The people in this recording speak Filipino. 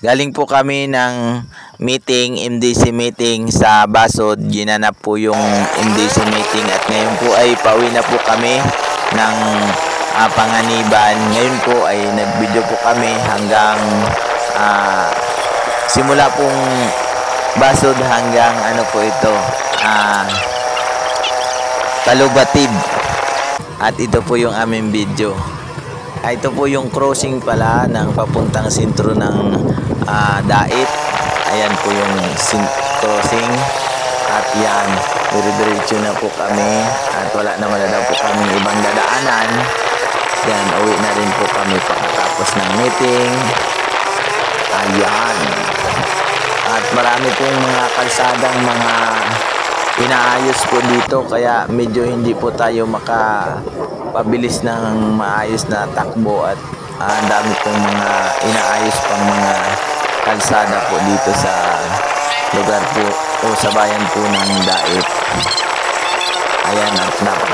Galing po kami ng meeting, MDC meeting sa Basod. Ginanap po yung MDC meeting at ngayon po ay pauwi na po kami ng Panganiban. Ngayon po ay nag-video po kami hanggang simula pong Basod hanggang ano po ito, Talubatid. At ito po yung aming video. Ito po yung crossing pala ng papuntang sentro ng Dait. Ayan po yung crossing. At yan, dire-diretso na po kami. At wala naman na daw po kami ibang dadaanan. Yan, uwi na rin po kami pagkatapos ng meeting. Ayan. At marami pong mga kalsadang mga inaayos po dito. Kaya medyo hindi po tayo makapabilis ng maayos na takbo. At ang dami pong mga inaayos pang mga kalsada po dito sa lugar po o sa bayan po ng Dait. Ayan, at napaka